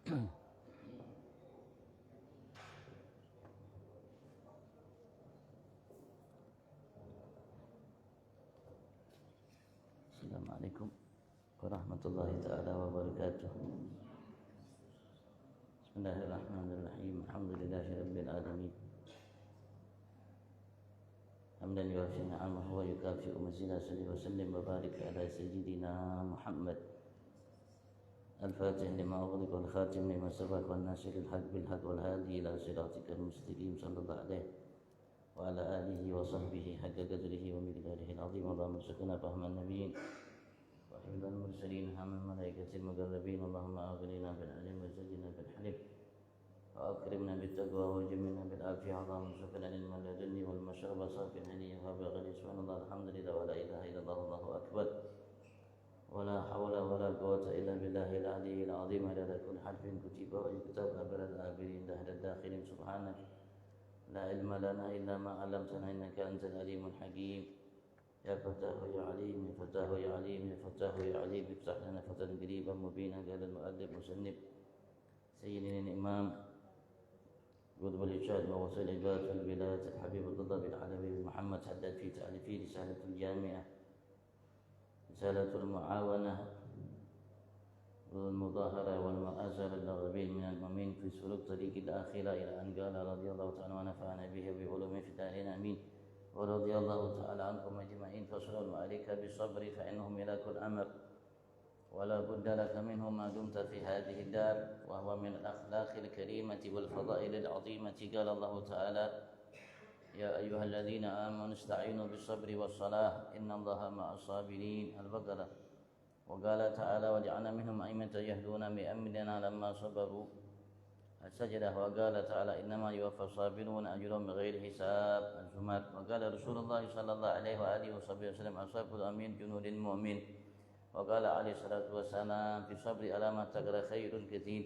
Assalamualaikum warahmatullahi ta'ala wabarakatuh. Bismillahirrahmanirrahim. Alhamdulillahi rabbil alamin. Hamdan yuwafi ni'amahu wa yukafi'u mazida. Salli wa sallim wa barik ala sayyidina Muhammad al-fatih lima ughliq wal khatim lima sabaq wan nasiril haq bil haq wal hadi ila siratikal mustaqim sallallahu alaihi wa ala alihi wa sahbihi haqqa qadrihi wa miqdarihi al-azim. Allahumma salli fahman nabiyyin wa hifdzal mursalin hamal malaikatil muqarrabin. Allahumma aghnina bil ilmi wa zidna bil hilm wa akrimna bit taqwa wa jamilna bil afiyah. Allahumma salli ala ilmi ladunni wal mashraba safin haniyya wa bighani subhanallah alhamdulillah wa la ilaha illallah wallahu akbar. ولا حول ولا قوة إلا بالله العلي العظيم. عدد كل حرف كتب ويكتب أبد الآبرين دهر الداخلين. سبحانك لا علم لنا إلا ما علمتنا إنك أنت العليم الحكيم. يا فتاه يا عليم، يا فتاه يا عليم، يا فتاه يا عليم، افتح لنا فتحا قريبا مبينا. قال المؤدب مسنب سيدنا الإمام قطب الإرشاد ووصي العباد في البلاد الحبيب الله بالعالمين محمد حدد في تأليفه رسالة الجامعة، رسالة المعاونة والمظاهرة والمؤازرة للراغبين من المؤمنين في سلوك طريق الآخرة إلى أن قال رضي الله تعالى ونفعنا به بعلومه في الدارين آمين. ورضي الله تعالى عنكم أجمعين. فصل عليك بالصبر فإنه ملاك الأمر ولا بد لك منه ما دمت في هذه الدار، وهو من الأخلاق الكريمة والفضائل العظيمة. قال الله تعالى يا أيها الذين آمنوا استعينوا بالصبر والصلاة إن الله مع الصابرين. البقرة. وقال تعالى وجعلنا منهم أئمة يهدون بأمرنا لما صبروا. السجدة. وقال تعالى إنما يوفى الصابرون أجرهم بغير حساب. الزمر. وقال رسول الله صلى الله عليه وآله وصحبه وسلم الصبر الأمين جنود المؤمن. وقال عليه الصلاة والسلام في الصبر على ما تقرأ خير كثير.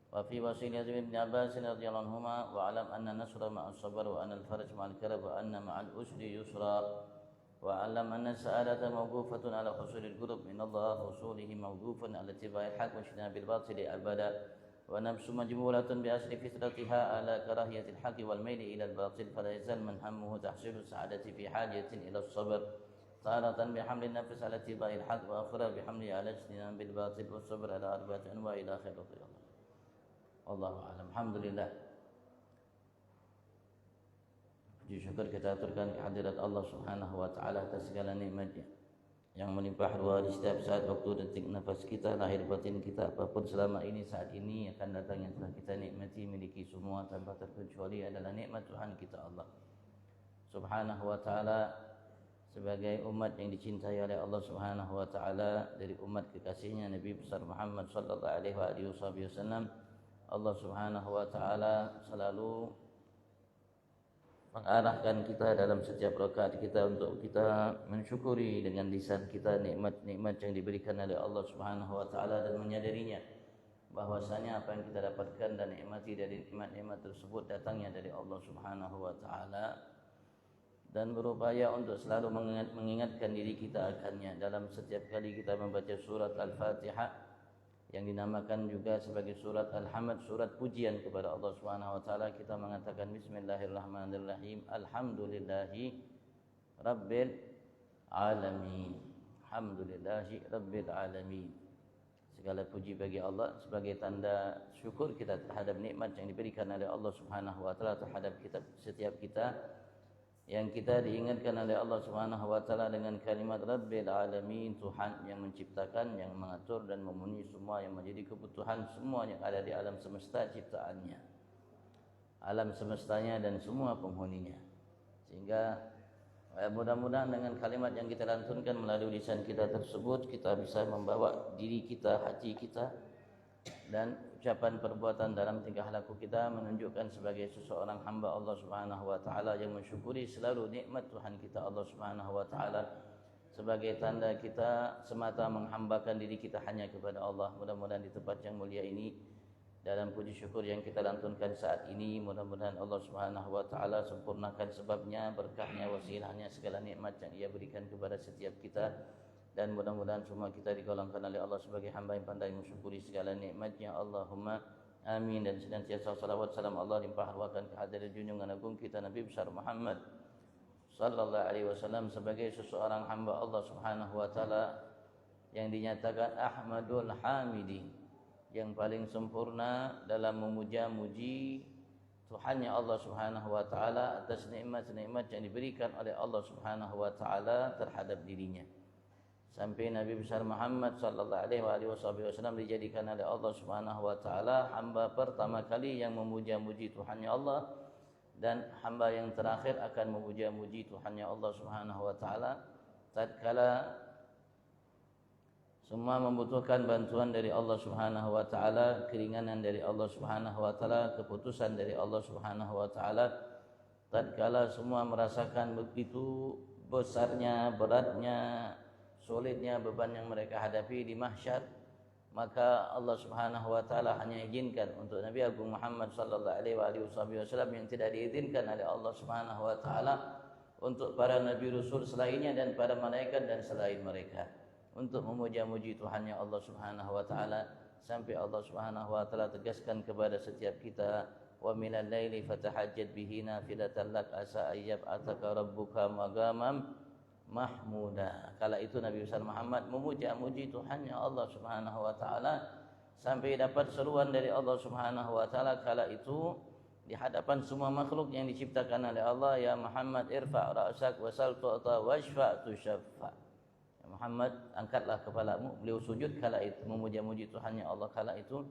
وفي وصية ابن عباس رضي الله عنهما واعلم أن النصر مع الصبر وأن الفرج مع الكرب وأن مع الأسر يسرا. واعلم أن السعادة موقوفة على حصول القرب من الله وحصوله موقوف على اتباع الحق واجتناب الباطل أبدا. ونفس مجبولة بأصل فطرتها على كراهية الحق والميل إلى الباطل، فلا يزال من همه تحصيل السعادة في حاجة إلى الصبر، تارة بحمل النفس على اتباع الحق وأخرى بحمله على اجتناب الباطل والصبر على أربعة أنواع إلى آخر الله. Wallahu a'lam. Alhamdulillah. Puji syukur kita aturkan kehadirat Allah Subhanahu wa taala atas segala nikmatnya yang melimpah ruah di setiap saat, waktu, detik, nafas kita, lahir batin kita, apapun selama ini, saat ini, akan datang yang telah kita nikmati, miliki semua tanpa terkecuali adalah nikmat Tuhan kita Allah Subhanahu wa taala. Sebagai umat yang dicintai oleh Allah Subhanahu wa taala, dari umat kekasihnya Nabi besar Muhammad sallallahu alaihi wasallam, Allah Subhanahu wa taala selalu mengarahkan kita dalam setiap rakaat kita untuk kita mensyukuri dengan lisan kita nikmat-nikmat yang diberikan oleh Allah Subhanahu wa taala dan menyadarinya bahwasanya apa yang kita dapatkan dan nikmati dari nikmat-nikmat tersebut datangnya dari Allah Subhanahu wa taala, dan berupaya untuk selalu mengingatkan diri kita akannya dalam setiap kali kita membaca surat Al-Fatihah yang dinamakan juga sebagai surat Al-Hamd, surat pujian kepada Allah Subhanahu wa taala. Kita mengatakan bismillahirrahmanirrahim, alhamdulillahi rabbil alamin, alhamdulillahi rabbil alamin. Segala puji bagi Allah sebagai tanda syukur kita terhadap nikmat yang diberikan oleh Allah Subhanahu wa taala terhadap kita, setiap kita, yang kita diingatkan oleh Allah Subhanahu wa taala dengan kalimat Rabbil Alamin, Tuhan yang menciptakan, yang mengatur dan memenuhi semua yang menjadi kebutuhan semua yang ada di alam semesta ciptaannya, alam semestanya dan semua penghuninya. Sehingga mudah-mudahan dengan kalimat yang kita lantunkan melalui lisan kita tersebut, kita bisa membawa diri kita, hati kita, dan ucapan perbuatan dalam tingkah laku kita menunjukkan sebagai seseorang hamba Allah Subhanahu wa taala yang mensyukuri selalu nikmat Tuhan kita Allah Subhanahu wa taala, sebagai tanda kita semata menghambakan diri kita hanya kepada Allah. Mudah-mudahan di tempat yang mulia ini, dalam puji syukur yang kita lantunkan saat ini, mudah-mudahan Allah Subhanahu wa taala sempurnakan sebabnya, berkahnya, wasilahnya, segala nikmat yang Ia berikan kepada setiap kita, dan mudah-mudahan semua kita digolongkan oleh Allah sebagai hamba yang pandai mensyukuri segala nikmat-Nya. Allahumma amin. Dan senantiasa salawat salam Allah limpah ruahkan kehadiran junjungan agung kita Nabi besar Muhammad sallallahu alaihi wasallam sebagai seseorang hamba Allah Subhanahu wa taala yang dinyatakan Ahmadul Hamidi, yang paling sempurna dalam memuja-muji Tuhannya Allah Subhanahu wa taala atas nikmat-nikmat yang diberikan oleh Allah Subhanahu wa taala terhadap dirinya. Sampai Nabi besar Muhammad sallallahu alaihi wasallam dijadikan oleh Allah Subhanahu wa taala hamba pertama kali yang memuja-muji Tuhannya Allah, dan hamba yang terakhir akan memuja-muji Tuhannya Allah Subhanahu wa taala tatkala semua membutuhkan bantuan dari Allah Subhanahu wa taala, keringanan dari Allah Subhanahu wa taala, keputusan dari Allah Subhanahu wa taala. Tatkala semua merasakan begitu besarnya, beratnya, sulitnya beban yang mereka hadapi di mahsyar, maka Allah Subhanahu wa taala hanya izinkan untuk Nabi Agung Muhammad sallallahu alaihi wasallam yang tidak diizinkan oleh Allah Subhanahu wa taala untuk para nabi rasul selainnya dan para malaikat dan selain mereka, untuk memuja-muji Tuhannya Allah Subhanahu wa taala, sampai Allah Subhanahu wa taala tegaskan kepada setiap kita, wa minal laili fatahajjat bihi nafilatan lak asa ayyab ataka rabbuka maqamam mahmuda. Kala itu Nabi besar Muhammad memuja-muji Tuhannya Allah Subhanahu wa taala sampai dapat seruan dari Allah Subhanahu wa taala kala itu di hadapan semua makhluk yang diciptakan oleh Allah, ya Muhammad irfa' ra'sak wasal tu'ta washfa' tushaffa. Ya Muhammad, angkatlah kepalamu. Beliau sujud kala itu memuja-muji Tuhannya Allah kala itu.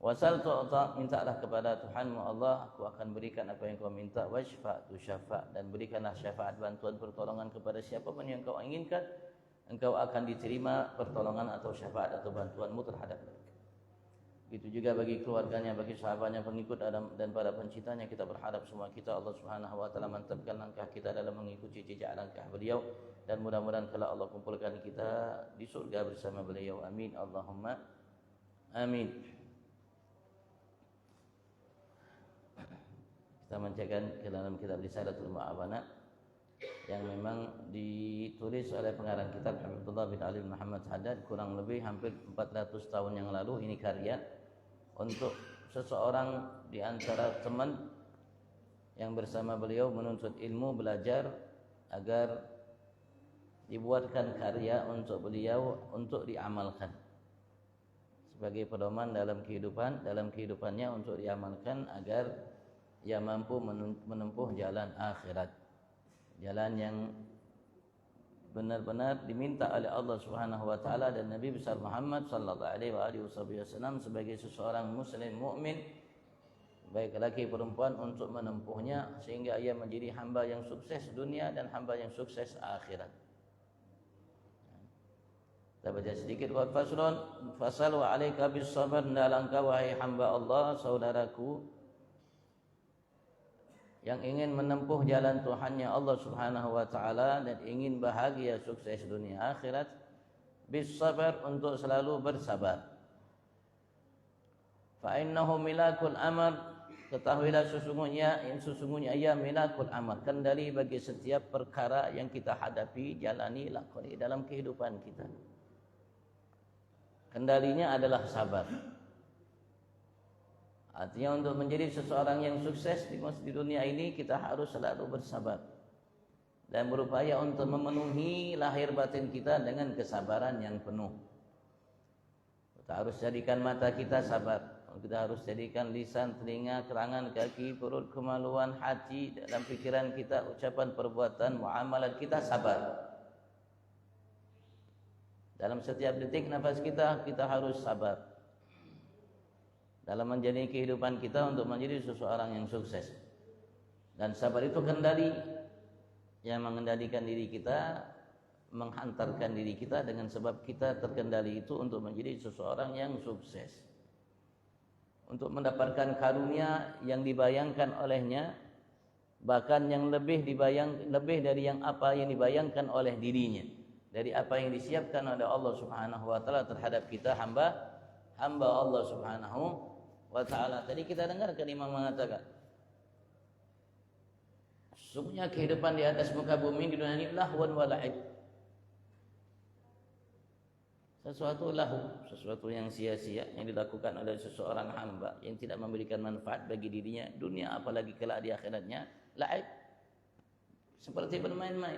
Wasal tu'ta, mintalah kepada Tuhanmu Allah, aku akan berikan apa yang kau minta. Washfa' tushaffa, dan berikanlah syafaat bantuan pertolongan kepada siapapun yang kau inginkan, engkau akan diterima pertolongan atau syafaat atau bantuanmu terhadap mereka. Begitu juga bagi keluarganya, bagi sahabatnya, pengikut dan para pencintanya. Kita berharap semua kita Allah Subhanahu wa taala mantapkan langkah kita dalam mengikuti jejak langkah beliau, dan mudah-mudahan kelak Allah kumpulkan kita di surga bersama beliau. Amin Allahumma amin. Kita bacakan ke dalam kitab Risalatul Mu'awana yang memang ditulis oleh pengarang kitab Abdullah bin Ali bin Muhammad Haddad kurang lebih hampir 400 tahun yang lalu. Ini karya untuk seseorang di antara teman yang bersama beliau menuntut ilmu, belajar, agar dibuatkan karya untuk beliau untuk diamalkan sebagai pedoman dalam kehidupannya untuk diamalkan agar ia mampu menempuh jalan akhirat, jalan yang benar-benar diminta oleh Allah Subhanahu wa taala dan Nabi besar Muhammad sallallahu alaihi wasallam sebagai seseorang muslim mukmin baik laki perempuan untuk menempuhnya sehingga ia menjadi hamba yang sukses dunia dan hamba yang sukses akhirat. Kita baca sedikit. Wa faslun fasalu alaika bis sabr, dalam kau wahai hamba Allah saudaraku yang ingin menempuh jalan Tuhannya Allah Subhanahu wa taala dan ingin bahagia sukses dunia akhirat, bis sabar, untuk selalu bersabar. Fa innahu milakul amr, ketahuilah sesungguhnya ia milakul amr, kendali bagi setiap perkara yang kita hadapi, jalani, lakoni dalam kehidupan kita. Kendalinya adalah sabar. Artinya untuk menjadi seseorang yang sukses di dunia ini kita harus selalu bersabar dan berupaya untuk memenuhi lahir batin kita dengan kesabaran yang penuh. Kita harus jadikan mata kita sabar, kita harus jadikan lisan, telinga, kerangan, kaki, perut, kemaluan, hati, dalam pikiran kita, ucapan, perbuatan, muamalat kita sabar. Dalam setiap detik nafas kita harus sabar dalam menjalani kehidupan kita untuk menjadi seseorang yang sukses. Dan sabar itu kendali yang mengendalikan diri kita, menghantarkan diri kita dengan sebab kita terkendali itu untuk menjadi seseorang yang sukses, untuk mendapatkan karunia yang dibayangkan olehnya, bahkan yang lebih dari yang apa yang dibayangkan oleh dirinya, dari apa yang disiapkan oleh Allah Subhanahu wa taala terhadap kita hamba Allah Subhanahu wa ta'ala. Tadi kita dengarkan Imam mengatakan, sesungguhnya kehidupan di atas muka bumi di dunia ini lahwan wa la'ib, sesuatu lahu, sesuatu yang sia-sia yang dilakukan oleh seseorang hamba yang tidak memberikan manfaat bagi dirinya dunia apalagi kelak di akhiratnya, la'ib, seperti bermain-main.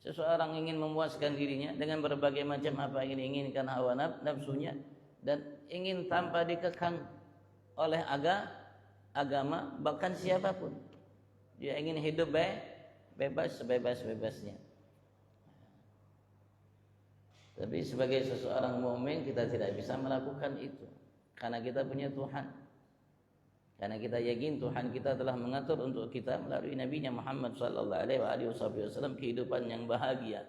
Seseorang ingin memuaskan dirinya dengan berbagai macam apa yang diinginkan hawa nafsunya dan ingin tanpa dikekang oleh agama bahkan siapapun. Dia ingin hidup bebas sebebas-bebasnya. Tapi sebagai seseorang mukmin kita tidak bisa melakukan itu karena kita punya Tuhan. Karena kita yakin Tuhan kita telah mengatur untuk kita melalui Nabi-Nya Muhammad sallallahu alaihi wasallam kehidupan yang bahagia.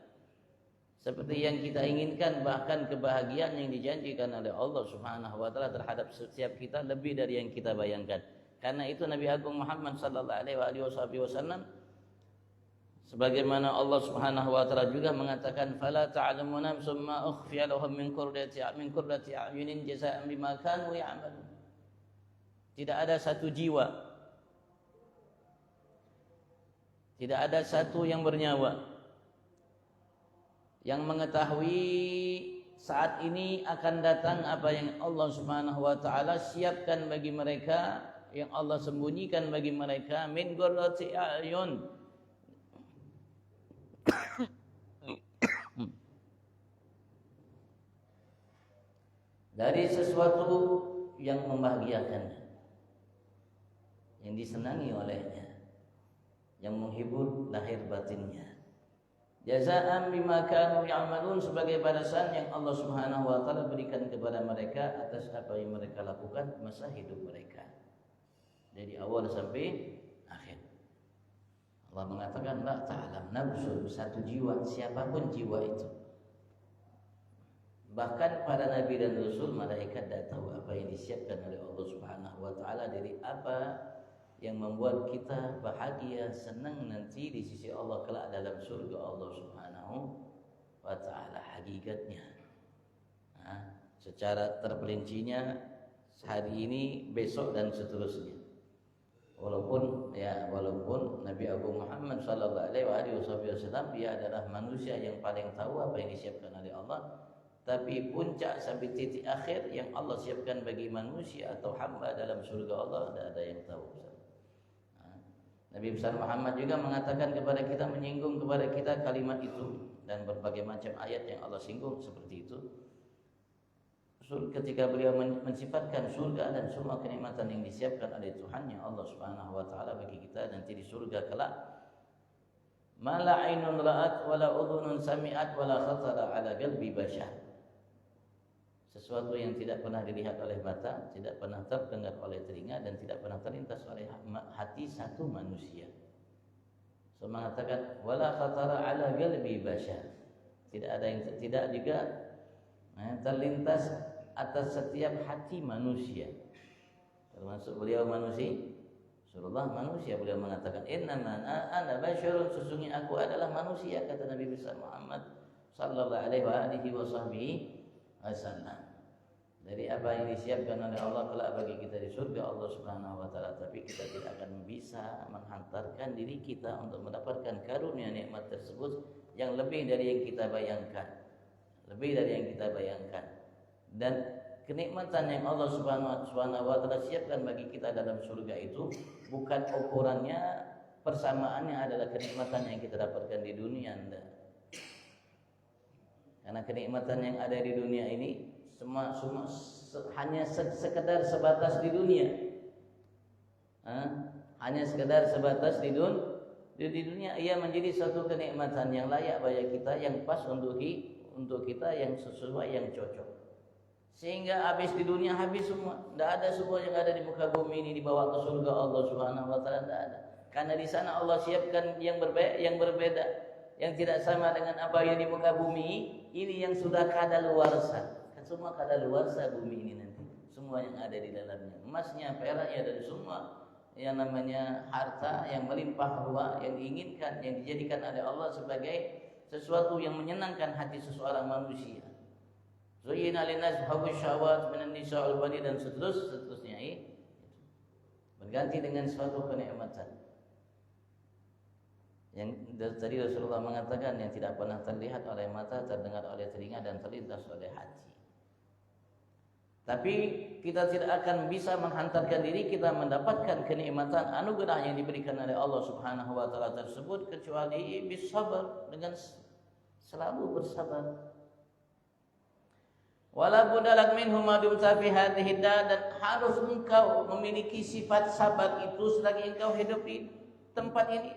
Seperti yang kita inginkan, bahkan kebahagiaan yang dijanjikan oleh Allah Subhanahu wa taala terhadap setiap kita lebih dari yang kita bayangkan. Karena itu Nabi Agung Muhammad sallallahu alaihi wasallam sebagaimana Allah Subhanahu wa taala juga mengatakan fala ta'lamu nafsum ma ukhfiya lahum min qurrati a'yunin jazaa'an bima kanu ya'malun. Tidak ada satu jiwa, tidak ada satu yang bernyawa yang mengetahui saat ini akan datang apa yang Allah Subhanahu wa taala siapkan bagi mereka, yang Allah sembunyikan bagi mereka min qurrati a'yun, dari sesuatu yang membahagiakannya, yang disenangi olehnya, yang menghibur lahir batinnya. Jazaa'an bima kanu ya'malun, sebagai balasan yang Allah Subhanahu wa taala berikan kepada mereka atas apa yang mereka lakukan masa hidup mereka, dari awal sampai akhir. Allah mengatakan la ta'lam nafsun, satu jiwa, siapapun jiwa itu. Bahkan para nabi dan rasul, malaikat tidak tahu apa yang disiapkan oleh Allah Subhanahu wa taala dari apa yang membuat kita bahagia, senang nanti di sisi Allah kelak dalam surga Allah Subhanahu wa taala. Hakikatnya secara terperincinya hari ini, besok dan seterusnya. Walaupun Nabi Agung Muhammad sallallahu alaihi wasallam dia adalah manusia yang paling tahu apa yang disiapkan oleh Allah, tapi puncak sampai titik akhir yang Allah siapkan bagi manusia atau hamba dalam surga Allah tidak ada yang tahu. Nabi besar Muhammad juga mengatakan kepada kita, menyinggung kepada kita kalimat itu dan berbagai macam ayat yang Allah singgung seperti itu. Ketika beliau mensifatkan surga dan semua kenikmatan yang disiapkan oleh Tuhan yang Allah Subhanahu wa taala bagi kita nanti di surga kelak, mala ainun ra'at wala udhunun sami'at wala khatara ala qalbi bashar, sesuatu yang tidak pernah dilihat oleh mata, tidak pernah terdengar oleh telinga, dan tidak pernah terlintas oleh hati satu manusia. So mengatakan wala khatara ala qalbi bashar, tidak juga terlintas atas setiap hati manusia, termasuk beliau manusia. Rasulullah manusia, beliau mengatakan innama ana basyarun, sesungguhnya aku adalah manusia, kata Nabi besar Muhammad sallallahu alaihi wasallam. Dari apa yang disiapkan oleh Allah kelak bagi kita di surga Allah Subhanahu wa taala, tapi kita tidak akan bisa menghantarkan diri kita untuk mendapatkan karunia nikmat tersebut yang lebih dari yang kita bayangkan. Dan kenikmatan yang Allah Subhanahu wa taala siapkan bagi kita dalam surga itu bukan ukurannya, persamaannya adalah kenikmatan yang kita dapatkan di dunia, enggak. Karena kenikmatan yang ada di dunia ini semua hanya sekedar sebatas di dunia. Hanya sekedar sebatas di dunia. Ia menjadi suatu kenikmatan yang layak bagi kita, yang pas untuk kita, yang sesuai, yang cocok. Sehingga habis di dunia, habis semua. Tidak ada semua yang ada di muka bumi ini dibawa ke surga Allah Subhanahu wa taala, tidak ada. Karena di sana Allah siapkan yang berbeda, yang tidak sama dengan apa yang di muka bumi ini, yang sudah kadaluarsa. Semua kadaluarsa bumi ini nanti. Semua yang ada di dalamnya, emasnya, peraknya, dan semua yang namanya harta yang melimpah ruah, yang diinginkan, yang dijadikan oleh Allah sebagai sesuatu yang menyenangkan hati seseorang manusia. Zuyyina linnas hubbus syahawat minan nisa' wal banin, dan seterusnya berganti dengan suatu kenikmatan. Yang tadi Rasulullah mengatakan yang tidak pernah terlihat oleh mata, terdengar oleh telinga, dan terlintas oleh hati. Tapi kita tidak akan bisa menghantarkan diri kita mendapatkan kenikmatan anugerah yang diberikan oleh Allah Subhanahu wa taala tersebut kecuali bersabar, dengan selalu bersabar. Wala budalak minhum madum fi hadhihi dan harus engkau memiliki sifat sabar itu selagi engkau hidup di tempat ini,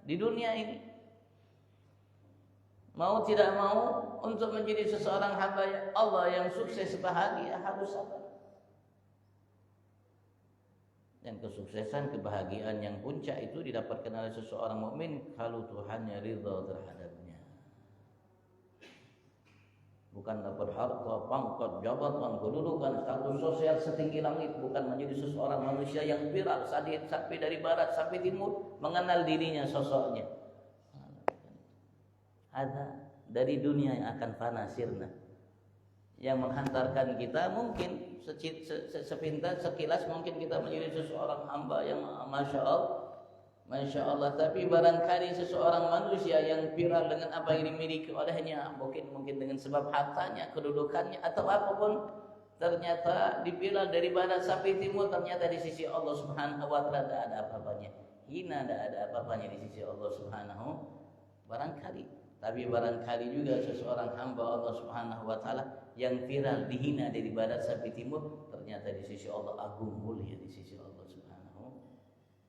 di dunia ini. Mau tidak mau, untuk menjadi seseorang hamba Allah yang sukses bahagia harus sabar. Dan kesuksesan, kebahagiaan yang puncak itu didapatkan oleh seseorang mukmin kalau Tuhannya ridha terhadapnya. Bukan dapat harta, pangkat, jabatan, kedudukan, status sosial setinggi langit, bukan menjadi seseorang manusia yang viral sampai dari barat sampai timur mengenal dirinya, sosoknya. Ada dari dunia yang akan fana sirna, yang menghantarkan kita mungkin sepintas sekilas mungkin kita menjadi seseorang hamba yang masya Allah, tapi barangkali seseorang manusia yang viral dengan apa yang dimiliki olehnya, mungkin dengan sebab hartanya, kedudukannya atau apapun, ternyata diviral dari barat sampai timur, ternyata di sisi Allah Subhanahu wa taala tidak ada apa-apanya, hina, tidak ada apa-apanya di sisi Allah Subhanahu barangkali. Tapi barangkali juga seseorang hamba Allah Subhanahu wa taala yang viral dihina dari barat sampai timur, ternyata di sisi Allah agung mulia di sisi Allah Subhanahu wa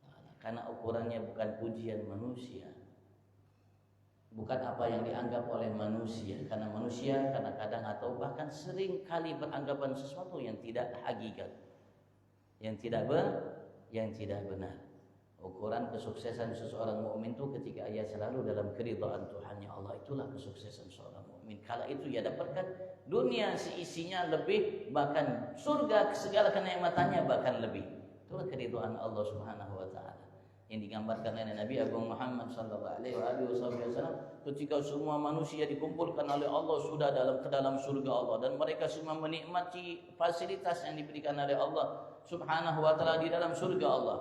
taala. Karena ukurannya bukan pujian manusia, bukan apa yang dianggap oleh manusia, karena manusia kadang-kadang atau bahkan sering kali beranggapan sesuatu yang tidak hakikat, yang tidak benar. Ukuran kesuksesan seseorang mukmin itu ketika ia selalu dalam keridhaan Tuhannya Allah, itulah kesuksesan seorang mukmin. Kala itu ia dapatkan dunia seisinya lebih, bahkan surga segala kenikmatannya bahkan lebih. Itulah keridhaan Allah Subhanahu wa taala yang digambarkan oleh Nabi Agung Muhammad sallallahu alaihi wasallam ketika semua manusia dikumpulkan oleh Allah sudah ke dalam surga Allah, dan mereka semua menikmati fasilitas yang diberikan oleh Allah Subhanahu wa taala di dalam surga Allah.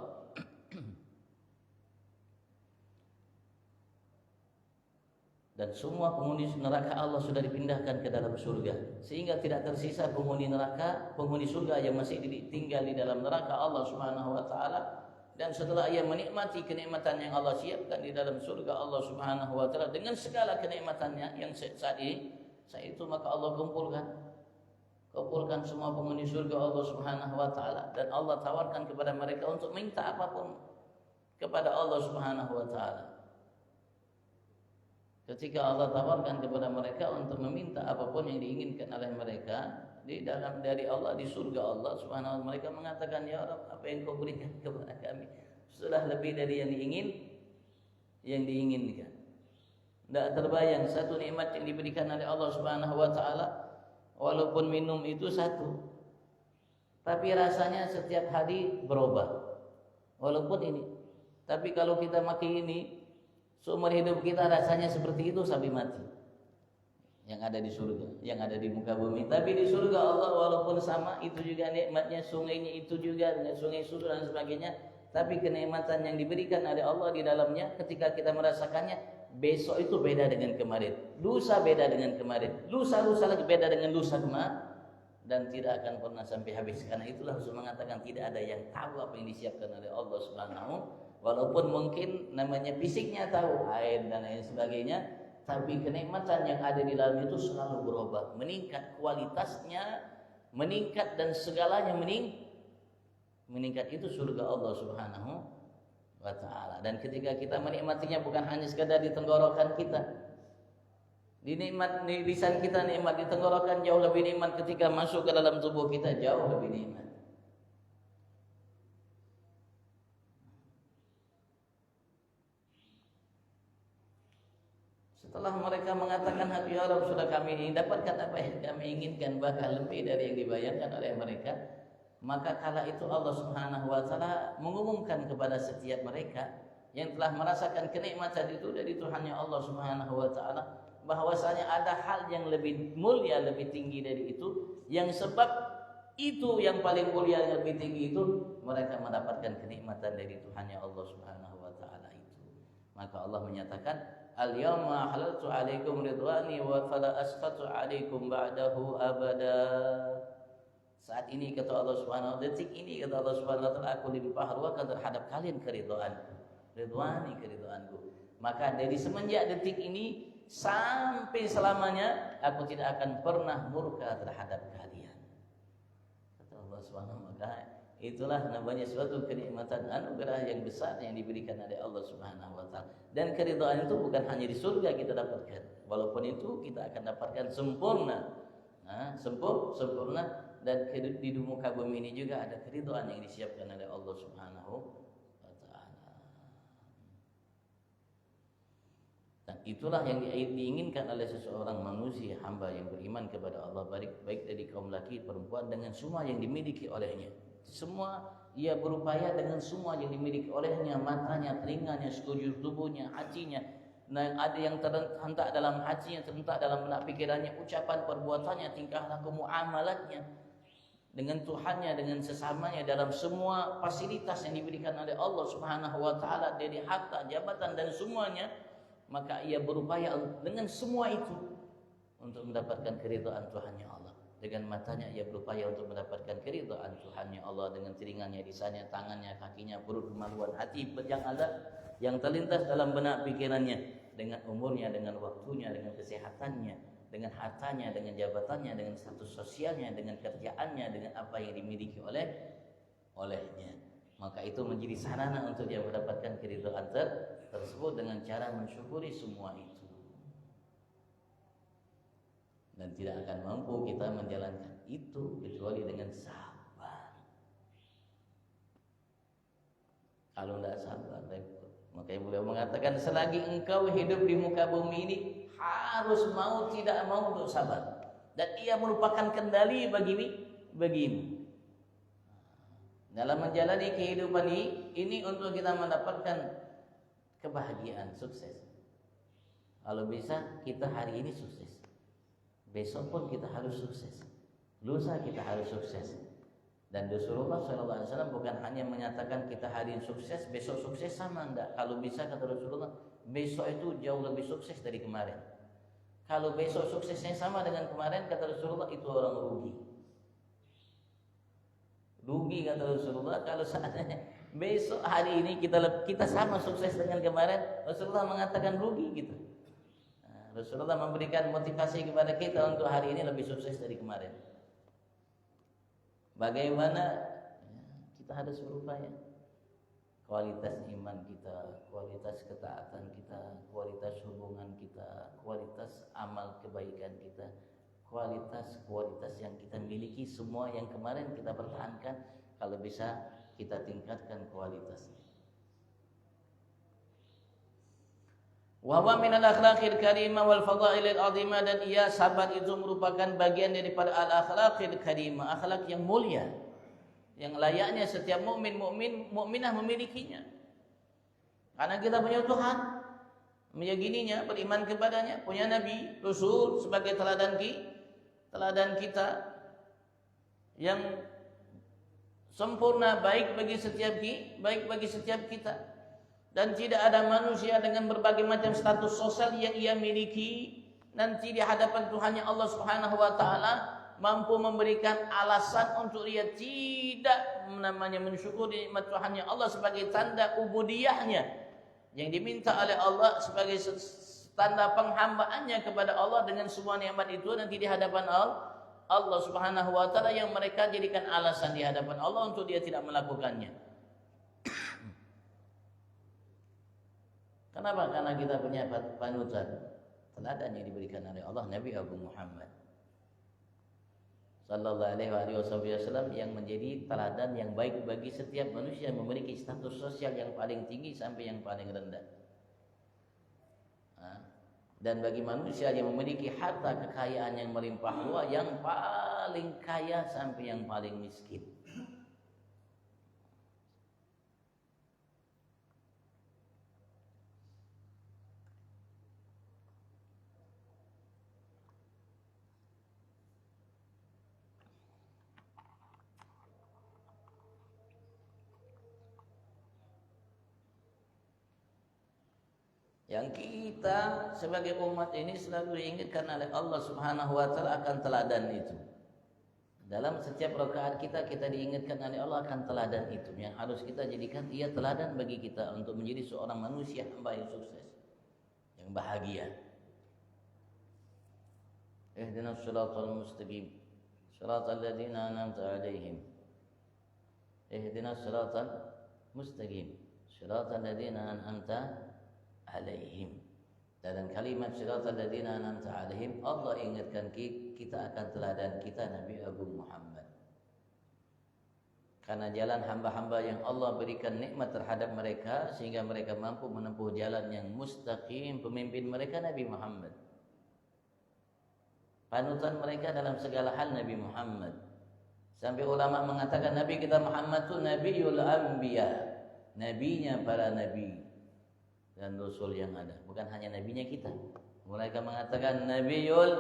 Dan semua penghuni neraka Allah sudah dipindahkan ke dalam surga, sehingga tidak tersisa penghuni neraka, penghuni surga yang masih tinggal di dalam neraka Allah Subhanahu wa taala. Dan setelah ia menikmati kenikmatan yang Allah siapkan di dalam surga Allah Subhanahu wa taala dengan segala kenikmatannya yang saat itu, maka Allah kumpulkan semua penghuni surga Allah Subhanahu wa taala, dan Allah tawarkan kepada mereka untuk minta apapun kepada Allah Subhanahu wa taala. Ketika Allah tawarkan kepada mereka untuk meminta apapun yang diinginkan oleh mereka dari Allah di surga Allah Subhanahu wa taala, mereka mengatakan, ya Rabb, apa yang kau berikan kepada kami sudah lebih dari yang diinginkan. Tidak terbayang satu nikmat yang diberikan oleh Allah Subhanahu wa taala, walaupun minum itu satu, tapi rasanya setiap hari berubah. Walaupun ini, tapi kalau kita makan ini seumur hidup kita rasanya seperti itu sampai mati. Yang ada di surga, yang ada di muka bumi. Tapi di surga Allah walaupun sama, itu juga nikmatnya, sungainya itu juga dengan sungai susu dan sebagainya. Tapi kenikmatan yang diberikan oleh Allah di dalamnya, ketika kita merasakannya, besok itu beda dengan kemarin, lusa beda dengan kemarin, lusa lagi beda dengan lusa kemarin, dan tidak akan pernah sampai habis. Karena itulah Rasul mengatakan tidak ada yang tahu apa yang disiapkan oleh Allah Subhanahu. Walaupun mungkin namanya fisiknya tahu, air dan lain sebagainya, tapi kenikmatan yang ada di dalam itu selalu berubah, meningkat kualitasnya, meningkat dan segalanya meningkat. Itu surga Allah Subhanahu wa taala. Dan ketika kita menikmatinya bukan hanya sekadar di tenggorokan kita, di lisan kita nikmat, di tenggorokan jauh lebih nikmat, ketika masuk ke dalam tubuh kita jauh lebih nikmat. Setelah mereka mengatakan, ya Rabb, sudah kami dapatkan apa yang kami inginkan, bahkan lebih dari yang dibayangkan oleh mereka, maka kala itu Allah Subhanahu wa taala mengumumkan kepada setiap mereka yang telah merasakan kenikmatan itu dari Tuhannya Allah Subhanahu wa taala, bahwasanya ada hal yang lebih mulia, lebih tinggi dari itu, yang sebab itu yang paling mulia, yang lebih tinggi itu, mereka mendapatkan kenikmatan dari Tuhannya Allah Subhanahu wa taala itu. Maka Allah menyatakan, al-yawma halaltu alaikum ridwani wa fala asqatu alaikum ba'dahu abada. Saat ini kata Allah Subhanahu wa taala, detik ini kata Allah Subhanahu wa taala, aku limpah ruahkan terhadap kalian keridhaanku. Ridwani, keridhaanku. Maka dari semenjak detik ini sampai selamanya aku tidak akan pernah murka terhadap kalian. Kata Allah Subhanahu wa taala, itulah namanya suatu kenikmatan anugerah yang besar yang diberikan oleh Allah Subhanahu wa taala. Dan keridhaan itu bukan hanya di surga kita dapatkan. Walaupun itu kita akan dapatkan sempurna. Sempurna, dan di muka bumi ini juga ada keridhaan yang disiapkan oleh Allah Subhanahu wa taala. Dan itulah yang diinginkan oleh seseorang manusia, hamba yang beriman kepada Allah, baik dari kaum laki perempuan, dengan semua yang dimiliki olehnya. Semua ia berupaya dengan semua yang dimiliki olehnya, matanya, telinganya, sekujur tubuhnya, hatinya. Nah, ada yang terhentak dalam hatinya, terhentak dalam benak pikirannya, ucapan, perbuatannya, tingkah laku, muamalatnya dengan Tuhannya, dengan sesamanya, dalam semua fasilitas yang diberikan oleh Allah Subhanahu wa taala, dari harta, jabatan dan semuanya. Maka ia berupaya dengan semua itu untuk mendapatkan keridhaan Tuhannya Allah. Dengan matanya ia berupaya untuk mendapatkan keridhaan Tuhannya Allah, dengan telinganya, lisannya, tangannya, kakinya, perut, kemaluan, hati yang ada, yang terlintas dalam benak pikirannya, dengan umurnya, dengan waktunya, dengan kesehatannya, dengan hartanya, dengan jabatannya, dengan status sosialnya, dengan kerjaannya, dengan apa yang dimiliki olehnya. Maka itu menjadi sarana untuk dia mendapatkan keridhaan tersebut dengan cara mensyukuri semua itu. Dan tidak akan mampu kita menjalankan itu kecuali dengan sabar. Kalau tidak sabar, repot. Makanya beliau mengatakan, selagi engkau hidup di muka bumi ini, harus mau tidak mau untuk sabar. Dan ia merupakan kendali bagimu. Dalam menjalani kehidupan ini untuk kita mendapatkan kebahagiaan, sukses. Kalau bisa kita hari ini sukses, besok pun kita harus sukses, lusa kita harus sukses. Dan Rasulullah SAW bukan hanya menyatakan kita hari ini sukses, besok sukses, sama enggak. Kalau bisa kata Rasulullah, besok itu jauh lebih sukses dari kemarin. Kalau besok suksesnya sama dengan kemarin, kata Rasulullah, itu orang rugi. Rugi kata Rasulullah kalau seandainya besok hari ini kita sama sukses dengan kemarin. Rasulullah mengatakan rugi gitu. Rasulullah memberikan motivasi kepada kita untuk hari ini lebih sukses dari kemarin. Bagaimana? Kita harus berupaya. Kualitas iman kita, kualitas ketaatan kita, kualitas hubungan kita, kualitas amal kebaikan kita, kualitas yang kita miliki, semua yang kemarin kita pertahankan, kalau bisa kita tingkatkan kualitasnya. Wa huwa minal akhlaqil karimah wal fadailil azimah, dan ia sabar itu merupakan bagian daripada al akhlaqil karimah, akhlak yang mulia, yang layaknya setiap mukminah memilikinya. Karena kita punya Tuhan, meyakininya, beriman kepadanya, punya nabi, rasul sebagai teladan kita yang sempurna, baik bagi setiap kita. Dan tidak ada manusia dengan berbagai macam status sosial yang ia miliki nanti di hadapan Tuhannya Allah Subhanahu wa taala mampu memberikan alasan untuk dia tidak mensyukuri nikmat Tuhannya Allah sebagai tanda ubudiyahnya yang diminta oleh Allah, sebagai tanda penghambaannya kepada Allah dengan semua nikmat itu nanti di hadapan Allah Subhanahu wa taala, yang mereka jadikan alasan di hadapan Allah untuk dia tidak melakukannya. Kenapa? Karena kita punya panutan, teladan yang diberikan oleh Allah, Nabi Abu Muhammad sallallahu alaihi wasallam, yang menjadi teladan yang baik bagi setiap manusia yang memiliki status sosial yang paling tinggi sampai yang paling rendah. Dan bagi manusia yang memiliki harta kekayaan yang melimpah ruah, yang paling kaya sampai yang paling miskin. yang kita sebagai umat ini selalu diingatkan oleh Allah Subhanahu wa taala akan teladan itu. Dalam setiap rakaat kita diingatkan oleh Allah akan teladan itu yang harus kita jadikan ia teladan bagi kita untuk menjadi seorang manusia hamba yang sukses, yang bahagia. Ihdinas siratal mustaqim, siratal ladzina an'amta 'alaihim. Ihdinas siratal mustaqim, siratal ladzina an'amta 'alaihim. Dalam kalimat siratal ladzina an'amta 'alaihim, Allah ingatkan kita akan teladan kita Nabi Agung Muhammad. Karena jalan hamba-hamba yang Allah berikan nikmat terhadap mereka sehingga mereka mampu menempuh jalan yang mustaqim, pemimpin mereka Nabi Muhammad. Panutan mereka dalam segala hal Nabi Muhammad. Sampai ulama mengatakan Nabi kita Muhammad itu Nabiul Anbiya, nabinya para nabi dan rasul yang ada, bukan hanya nabinya kita. Mereka mengatakan Nabiul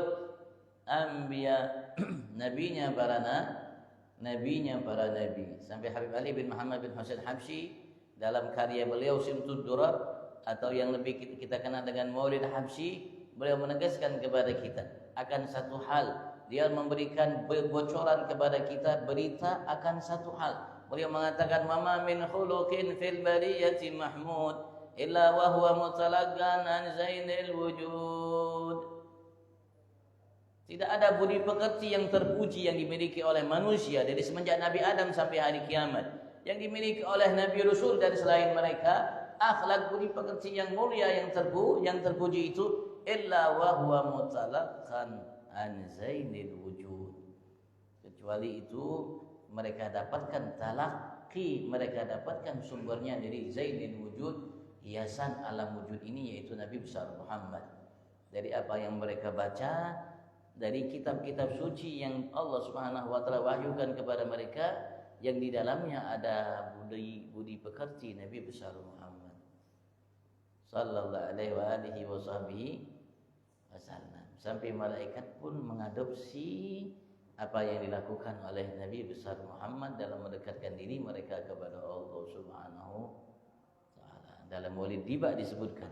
Anbiya, nabinya para nabi. Sampai Habib Ali bin Muhammad bin Husain Habsyi dalam karya beliau Simtud Durar atau yang lebih kita kenal dengan Maulid Habsyi, beliau menegaskan kepada kita akan satu hal. Dia memberikan bocoran kepada kita berita akan satu hal. Beliau mengatakan mama min khuluqin fil bariyati mahmud illa wa huwa mutalaggan an zainil wujud. Tidak ada budi pekerti yang terpuji yang dimiliki oleh manusia dari semenjak Nabi Adam sampai hari kiamat yang dimiliki oleh Nabi Rasul dari selain mereka. Akhlak budi pekerti yang mulia yang terpuji itu illa wa huwa mutalaggan an zainil wujud. Kecuali itu mereka dapatkan talaqi, mereka dapatkan sumbernya dari zainil wujud, hiasan alam wujud ini, yaitu Nabi besar Muhammad. Dari apa yang mereka baca dari kitab-kitab suci yang Allah Subhanahu wa taala wahyukan kepada mereka, yang di dalamnya ada budi pekerti Nabi besar Muhammad sallallahu alaihi wasallam. Sampai malaikat pun mengadopsi apa yang dilakukan oleh Nabi besar Muhammad dalam mendekatkan diri mereka kepada Allah Subhanahu wa taala. Dalam Maulid Diba disebutkan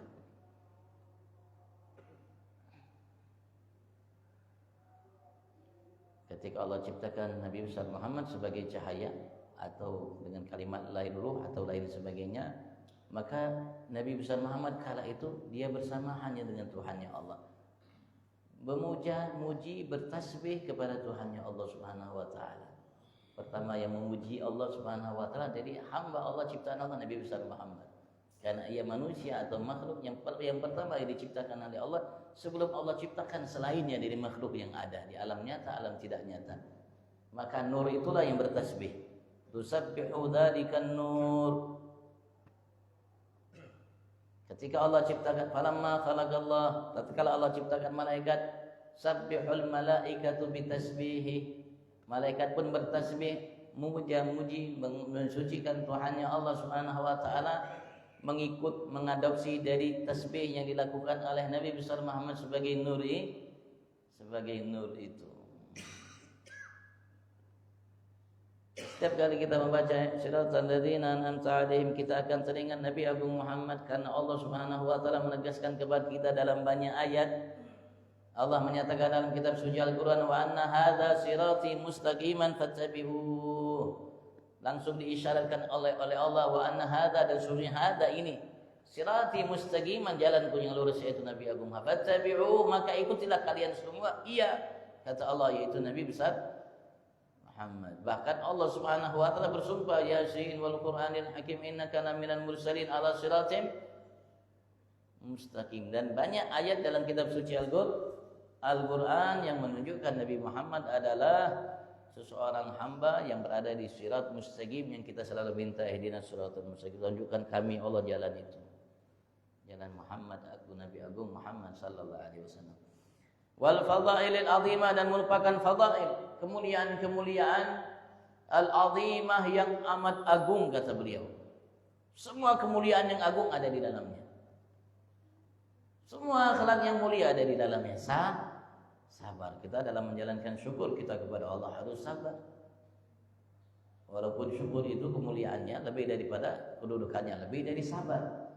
ketika Allah ciptakan Nabi besar Muhammad sebagai cahaya atau dengan kalimat lain ruh atau lain sebagainya, maka Nabi besar Muhammad kala itu dia bersama hanya dengan Tuhannya Allah, memuji, bertasbih kepada Tuhannya Allah Subhanahu wa taala. Pertama yang memuji Allah Subhanahu wa taala dari hamba Allah ciptaan Allah Nabi besar Muhammad. Karena ia manusia atau makhluk yang pertama yang diciptakan oleh Allah sebelum Allah ciptakan selainnya dari makhluk yang ada di alam nyata, alam tidak nyata. Maka nur itulah yang bertasbih. Tusabbihu dzalikan nur. Ketika Allah ciptakan falamma khalaqallah, tatkala Allah ciptakan malaikat, sabbihul malaikatu bitasbihi. Malaikat pun bertasbih, memuji, mensucikan Tuhannya Allah Subhanahu wa taala, mengadopsi dari tasbih yang dilakukan oleh Nabi besar Muhammad sebagai nur itu. Setiap kali kita membaca siratal ladzina an'amta 'alaihim, kita akan teringat Nabi Agung Muhammad, karena Allah Subhanahu wa taala menegaskan kepada kita dalam banyak ayat. Allah menyatakan dalam kitab suci Al-Qur'an, wa anna hadza sirati mustaqiman fattabi'uhu. Langsung diisyaratkan oleh Allah, wa anna hadza, dan sesungguhnya hadza ini sirati mustaqiman, jalanku yang lurus, yaitu Nabi Agung Muhammad. Fattabi'uhu, maka ikutilah kalian semua. Iya, kata Allah, yaitu Nabi besar Muhammad. Bahkan Allah Subhanahu wa taala bersumpah, Yasin wal Qur'anil Hakim innaka laminal mursalin ala siratim mustaqim. Dan banyak ayat dalam kitab suci Al-Qur'an yang menunjukkan Nabi Muhammad adalah seseorang hamba yang berada di sirat mustaqim yang kita selalu minta, ihdinas siratal mustaqim, tunjukkan kami Allah jalan itu, jalan Muhammad, aku Nabi Agung Muhammad sallallahu alaihi wasallam. Wal fadailil azimah, dan merupakan fadail, kemuliaan-kemuliaan al-azimah yang amat agung, kata beliau. Semua kemuliaan yang agung ada di dalamnya. Semua akhlak yang mulia ada di dalamnya. Sabar. Kita dalam menjalankan syukur kita kepada Allah harus sabar. Walaupun syukur itu kemuliaannya lebih daripada kedudukannya, lebih dari sabar.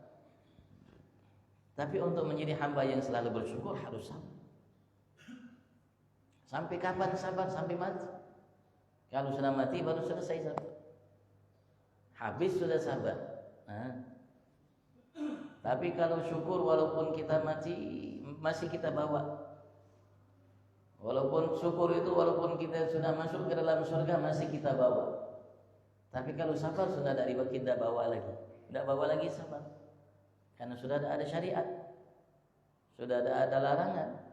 Tapi untuk menjadi hamba yang selalu bersyukur harus sabar. Sampai kapan sabar? Sampai mati. Kalau sudah mati baru selesai sabar. Habis sudah sabar. Tapi kalau syukur walaupun kita mati masih kita bawa. Walaupun syukur itu walaupun kita sudah masuk ke dalam surga masih kita bawa. Tapi kalau sabar sudah dari kita bawa lagi. Tidak bawa lagi sabar. Karena sudah ada syariat. Sudah ada larangan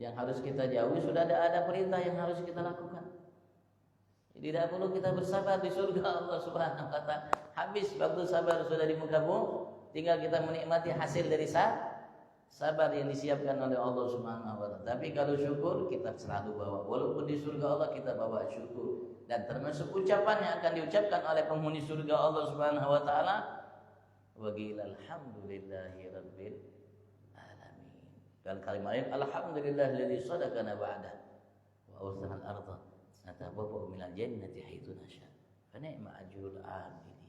yang harus kita jauhi, sudah ada perintah yang harus kita lakukan. Jadi tidak perlu kita bersabar di surga Allah Subhanahu wa taala. Habis waktu sabar sudah di muka bumi, tinggal kita menikmati hasil dari sabar yang disiapkan oleh Allah Subhanahu wa taala. Tapi kalau syukur kita selalu bawa. Walaupun di surga Allah kita bawa syukur. Dan termasuk ucapan yang akan diucapkan oleh penghuni surga Allah Subhanahu wa taala, wa qila alhamdulillahi rabbil alamin. Dan kalimat lain alhamdulillahilladzi sadaqana ba'da wa awsana al-ardha natabawwa'u minal jannati haitsu nasha. Fa ni'ma ajrul 'amilin.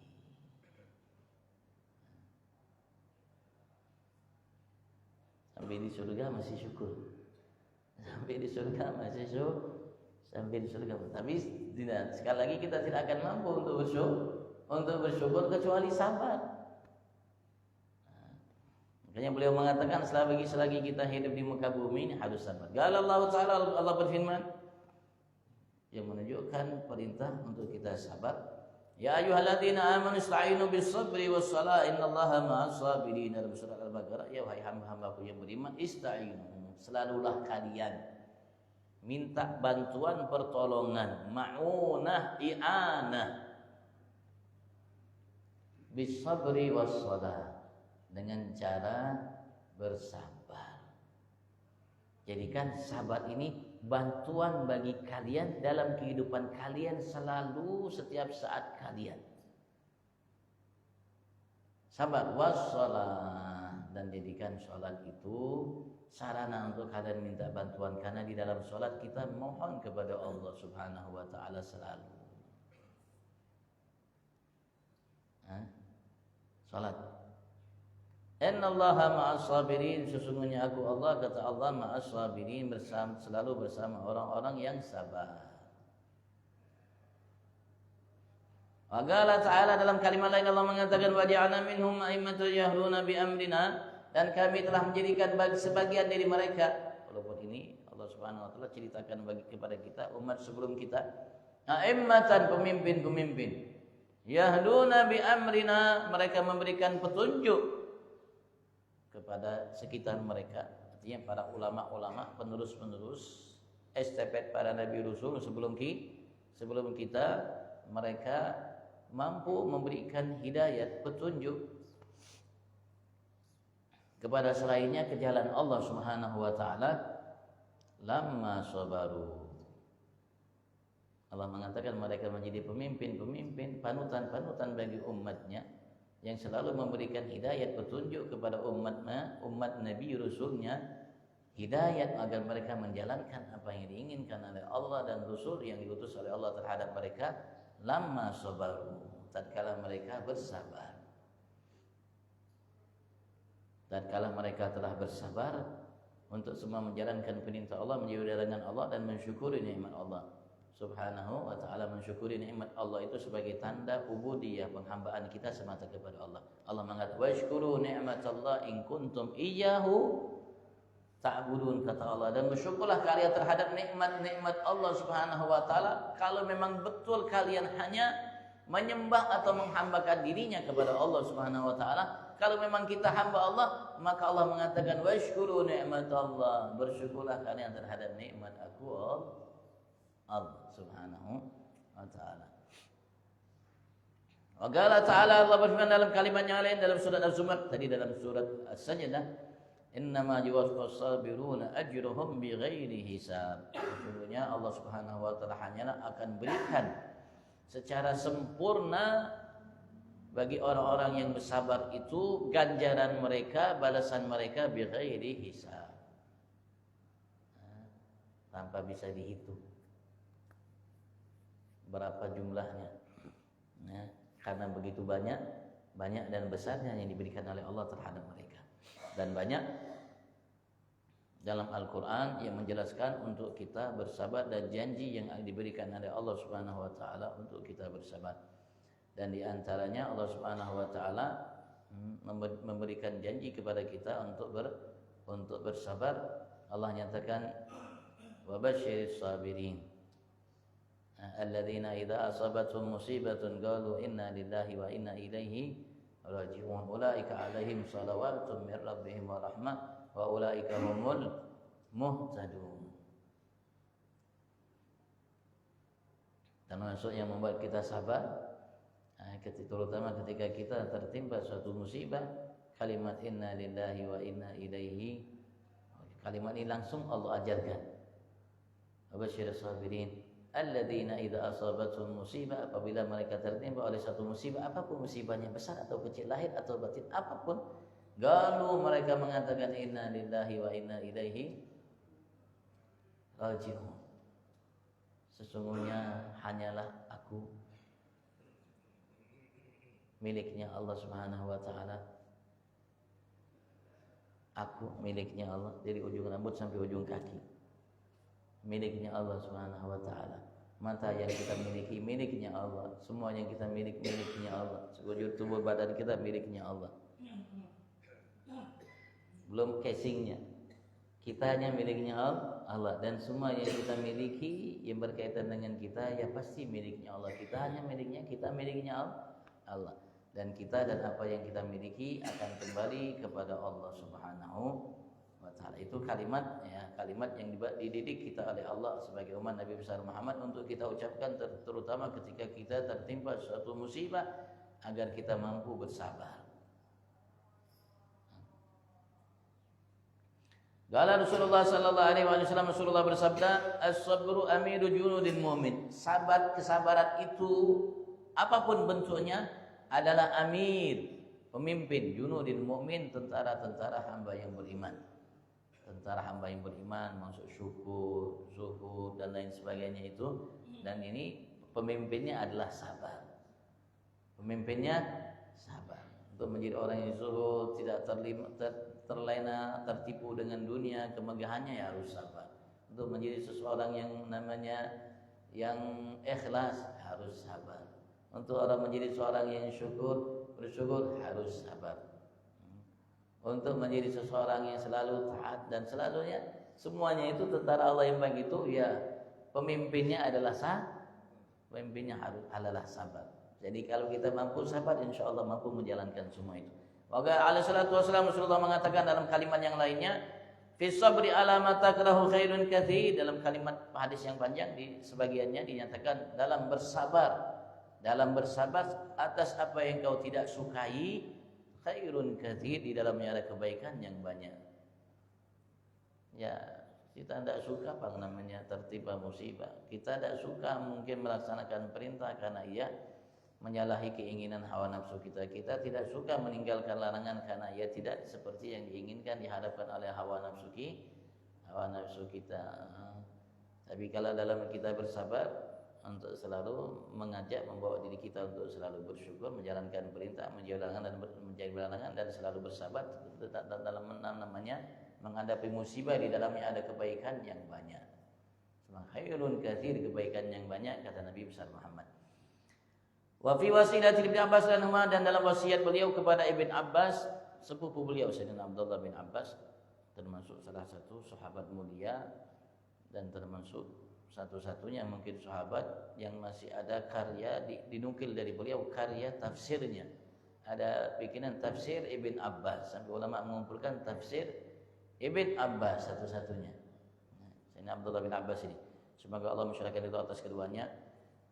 Sampai di surga masih syukur. Sampai di surga masih syukur. Sampai di surga. Tapi tidak, sekali lagi kita tidak akan mampu untuk bersyukur kecuali sabar. Makanya beliau mengatakan selagi kita hidup di muka bumi ini harus sabar. Qala Allah Ta'ala, Allah berfirman yang menunjukkan perintah untuk kita sabar. Ya ayyuhalladzina amanu ista'inu bis-sabri was-salah innallaha ma'as sabirin. Dalam surah Al-Baqarah, ya wahai hamba-hambaku yang beriman, ista'inu, selalulah kalian minta bantuan pertolongan, ma'unah, i'anah, bis-sabri was-salah, dengan cara bersabar. Jadikan sabar ini bantuan bagi kalian dalam kehidupan kalian selalu, setiap saat kalian. Sabar wassalah, dan jadikan sholat itu sarana untuk kalian minta bantuan, karena di dalam sholat kita mohon kepada Allah Subhanahu wa taala selalu. Sholat. Innallaha ma'as sabirin, sesungguhnya aku Allah, kata Allah, ma'as sabirin, selalu bersama orang-orang yang sabar. Wa qala ta'ala, dalam kalimat lain Allah mengatakan wa ja'alna minhum a'immatan yahduna bi amrina, dan kami telah menjadikan bagi sebagian dari mereka, walaupun ini Allah Subhanahu wa taala ceritakan bagi kepada kita umat sebelum kita, a'immatan, pemimpin-pemimpin, yahduna bi amrina, mereka memberikan petunjuk kepada sekitar mereka, artinya para ulama-ulama, penerus-penerus estafet para nabi rasul sebelum kita, mereka mampu memberikan hidayat, petunjuk kepada selainnya ke jalan Allah Subhanahu wa taala. Lamma sabaru, Allah mengatakan mereka menjadi pemimpin-pemimpin, panutan-panutan bagi umatnya, yang selalu memberikan hidayat, petunjuk kepada umat Nabi Rasulnya, hidayat agar mereka menjalankan apa yang diinginkan oleh Allah dan Rasul yang diutus oleh Allah terhadap mereka. Lamma sabaru, tatkala mereka bersabar. Tatkala mereka telah bersabar untuk semua menjalankan perintah Allah, menjauhi larangan Allah, dan mensyukuri nikmat Allah Subhanahu wa ta'ala. Mensyukuri nikmat Allah itu sebagai tanda ubudiyah, penghambaan kita semata kepada Allah. Allah mengatakan washkuru ni'matallah in kuntum iyyahu ta'budun, kata Allah, dan bersyukurlah kalian terhadap nikmat-nikmat Allah Subhanahu wa ta'ala kalau memang betul kalian hanya menyembah atau menghambakan dirinya kepada Allah Subhanahu wa ta'ala. Kalau memang kita hamba Allah, maka Allah mengatakan washkuru ni'matallah, bersyukurlah kalian terhadap nikmat aku Allah Subhanahu wa ta'ala. Wa qala ta'ala, Allah berfirman dalam kalimat yang lain dalam surat Az-Zumar, tadi dalam surat As-Sajdah, innama yuwaffas sabiruna ajruhum bighairi hisab. Sesungguhnya Allah Subhanahu wa ta'ala hanyalah akan berikan secara sempurna bagi orang-orang yang bersabar itu ganjaran mereka, balasan mereka bighairi hisab, tanpa bisa dihitung berapa jumlahnya, karena begitu banyak dan besarnya yang diberikan oleh Allah terhadap mereka. Dan banyak dalam Al-Quran yang menjelaskan untuk kita bersabar dan janji yang diberikan oleh Allah Subhanahu wa taala untuk kita bersabar. Dan di antaranya Allah Subhanahu wa taala memberikan janji kepada kita untuk bersabar. Allah nyatakan wa basyiris sabirin alladzina idza asabatuhum musibatun qalu inna lillahi wa inna ilaihi raji'un ulaika alaihim salawatun mir rabbihim wa rahmah wa ulaika humul muhtadun. Termasuk yang membuat kita sabar, terutama ketika kita tertimpa suatu musibah, kalimat inna lillahi wa inna ilaihi. Kalimat ini langsung Allah ajarkan. Abasyirus sabirin alladzina idza asabatuhum musibah, apabila mereka tertimpa oleh satu musibah, apapun musibahnya, besar atau kecil, lahir atau batin, apapun, qalu, mereka mengatakan inna lillahi wa inna ilaihi raji'un. Sesungguhnya hanyalah aku miliknya Allah Subhanahu wa taala. Aku miliknya Allah dari ujung rambut sampai ujung kaki. Miliknya Allah Subhanahu wa taala. Mata yang kita miliki miliknya Allah. Semua yang kita miliknya Allah. Sekujur tubuh badan kita miliknya Allah. Belum casingnya. Kita hanya miliknya Allah, dan semua yang kita miliki yang berkaitan dengan kita ya pasti miliknya Allah. Kita hanya miliknya, kita miliknya Allah. Dan kita dan apa yang kita miliki akan kembali kepada Allah Subhanahu wa taala. Itu kalimat yang dididik kita oleh Allah sebagai umat Nabi besar Muhammad untuk kita ucapkan terutama ketika kita tertimpa suatu musibah agar kita mampu bersabar. Qala Rasulullah sallallahu alaihi wasallam, Rasulullah bersabda, as-sabru amiru junudil mu'min. Kesabaran itu apapun bentuknya adalah amir, pemimpin junudil mu'min, tentara-tentara hamba yang beriman. Tentara hamba yang beriman maksud syukur, zuhud dan lain sebagainya itu, dan ini pemimpinnya adalah sabar. Pemimpinnya sabar. Untuk menjadi orang yang zuhud, tidak terlena, tertipu dengan dunia, kemegahannya ya harus sabar. Untuk menjadi seseorang yang namanya yang ikhlas harus sabar. Untuk orang menjadi seorang yang bersyukur harus sabar. Untuk menjadi seseorang yang selalu taat dan selalunya semuanya itu tentara Allah yang baik itu ya pemimpinnya adalah sabar. Jadi kalau kita mampu sabar, insya Allah mampu menjalankan semua itu. Maka alaihi salatu wasallam Rasulullah mengatakan dalam kalimat yang lainnya, fi sabri ala ma takrahu khairun katsir. Dalam kalimat hadis yang panjang di sebagiannya dinyatakan dalam bersabar atas apa yang kau tidak sukai, khairun katsir, di dalamnya ada kebaikan yang banyak. Ya, kita tidak suka apa namanya tertimpa musibah. Kita tidak suka mungkin melaksanakan perintah karena ia menyalahi keinginan hawa nafsu kita. Kita tidak suka meninggalkan larangan karena ia tidak seperti yang diinginkan dihadapkan oleh hawa nafsu kita. Tapi kalau dalam kita bersabar untuk selalu mengajak, membawa diri kita untuk selalu bersyukur, menjalankan perintah, menjauhi larangan dan selalu bersabar dalam namanya menghadapi musibah, di dalamnya ada kebaikan yang banyak. Khairun katsir, kebaikan yang banyak, kata Nabi besar Muhammad. Wa fi wasilatil Ibn Abbas dan dalam wasiat beliau kepada Ibn Abbas, sepupu beliau Sayyidina Abdullah bin Abbas, termasuk salah satu sahabat mulia dan termasuk satu-satunya mungkin sahabat yang masih ada karya dinukil dari beliau, karya tafsirnya. Ada bikinan tafsir Ibn Abbas, sampai ulama mengumpulkan tafsir Ibn Abbas satu-satunya. Sayyidina Abdullah bin Abbas ini, semoga Allah mensyurgakan itu atas keduanya.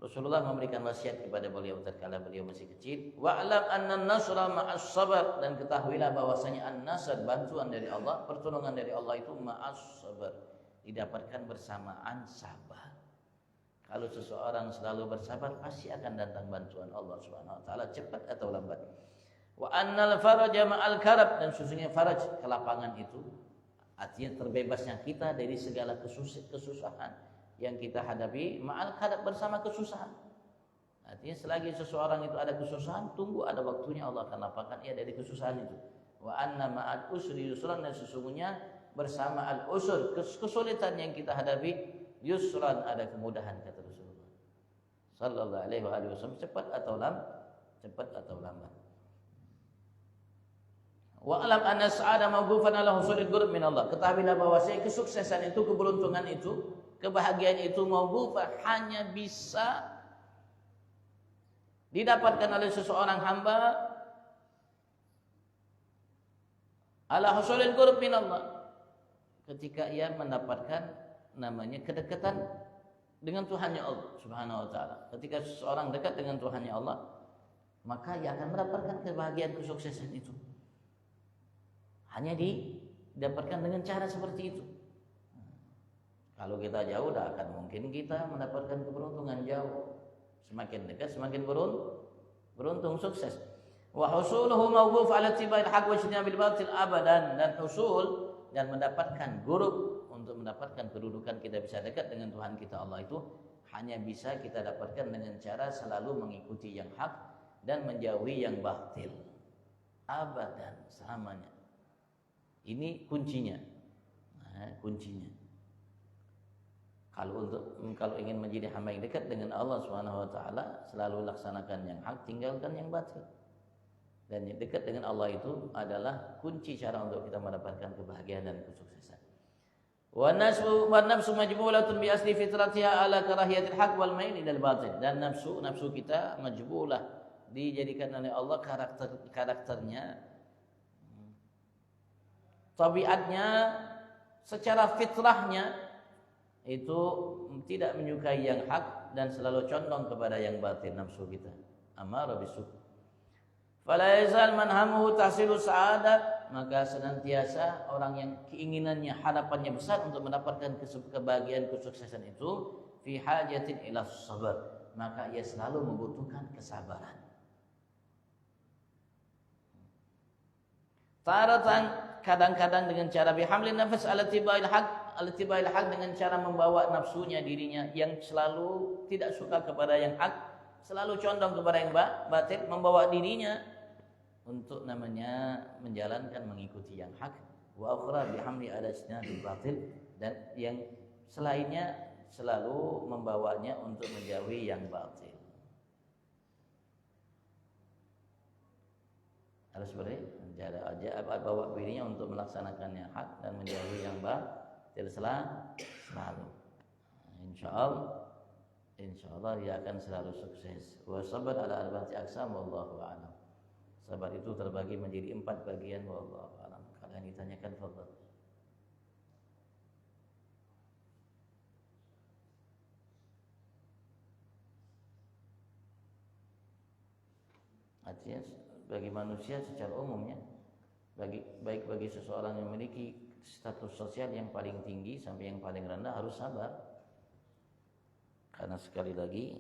Rasulullah memberikan wasiat kepada beliau tatkala beliau masih kecil, wa'lam anna an-nasra ma'as sabar, dan ketahuilah bahwasanya an-nasr, bantuan dari Allah, pertolongan dari Allah itu ma'as sabar, didapatkan bersamaan sabar. Kalau seseorang selalu bersabar, pasti akan datang bantuan Allah Subhanahu wa taala, cepat atau lambat. Wa annal faraja ma'al karab, dan sesungguhnya faraj, kelapangan itu artinya terbebasnya kita dari segala kesusahan yang kita hadapi, ma'al karab, bersama kesusahan. Artinya selagi seseorang itu ada kesusahan, tunggu ada waktunya Allah akan lapangkan ia dari kesusahan itu. Wa anna ma'al usri yusran, dan sesungguhnya bersama al-usr, kesulitan yang kita hadapi, yusran, ada kemudahan, kata Rasulullah sallallahu alaihi wasallam, cepat atau lambat. Wa alam anna sa'ada mawqufan ala husulil qurb min Allah. Ketahuilah bahwasanya kesuksesan itu, keberuntungan itu, kebahagiaan itu mawqufah, hanya bisa didapatkan oleh seseorang hamba ala husulil qurb min Allah, ketika ia mendapatkan namanya kedekatan dengan Tuhannya Allah Subhanahu wa taala. Ketika seseorang dekat dengan Tuhannya Allah, maka ia akan mendapatkan kebahagiaan, kesuksesan itu. Hanya didapatkan dengan cara seperti itu. Kalau kita jauh, tidak akan mungkin kita mendapatkan keberuntungan jauh. Semakin dekat semakin beruntung, sukses. Wa husuluhu mawquf ala tibail haq wa ijtinabil batil abadan, dan husul dan mendapatkan gurub, untuk mendapatkan kedudukan kita bisa dekat dengan Tuhan kita Allah itu hanya bisa kita dapatkan dengan cara selalu mengikuti yang hak dan menjauhi yang batil abadan, selamanya. Ini kuncinya. Kuncinya. Kalau ingin menjadi hamba yang dekat dengan Allah Subhanahu wa taala, selalu laksanakan yang hak, tinggalkan yang batil. Dan yang dekat dengan Allah itu adalah kunci cara untuk kita mendapatkan kebahagiaan dan kesuksesan. Wa nafsu majbulatun bi asli fitratiha ala karahiyatil haq wal mail ilal batil. Dan nafsu kita majbulah, dijadikan oleh Allah karakternya, tabiatnya, secara fitrahnya itu tidak menyukai yang hak dan selalu condong kepada yang batil. Nafsu kita amarah bisu. Fala yazal man hamuhu tahsilu sa'adah, maka senantiasa orang yang keinginannya, harapannya besar untuk mendapatkan kebahagiaan, kesuksesan itu, fi hajatin ila sabar, maka ia selalu membutuhkan kesabaran. Taratan, kadang-kadang dengan cara bihamlin nafas ala tibail haq, dengan cara membawa nafsunya, dirinya yang selalu tidak suka kepada yang hak, selalu condong kepada yang batil, membawa dirinya untuk namanya menjalankan, mengikuti yang hak. Wa ukhra bihamli ala ijtinabil batil, dan yang selainnya selalu membawanya untuk menjauhi yang batil. Harus seperti bawa dirinya untuk melaksanakan yang hak dan menjauhi yang batil selalu. Insyaallah dia akan selalu sukses. Wa sabar ala arba'ati aqsam wallahu a'lam. Sabar itu terbagi menjadi 4 bagian, wallahu a'lam. Kalian ditanyakan, fadhil. Artinya bagi manusia secara umumnya, baik bagi seseorang yang memiliki status sosial yang paling tinggi sampai yang paling rendah, harus sabar. Karena sekali lagi,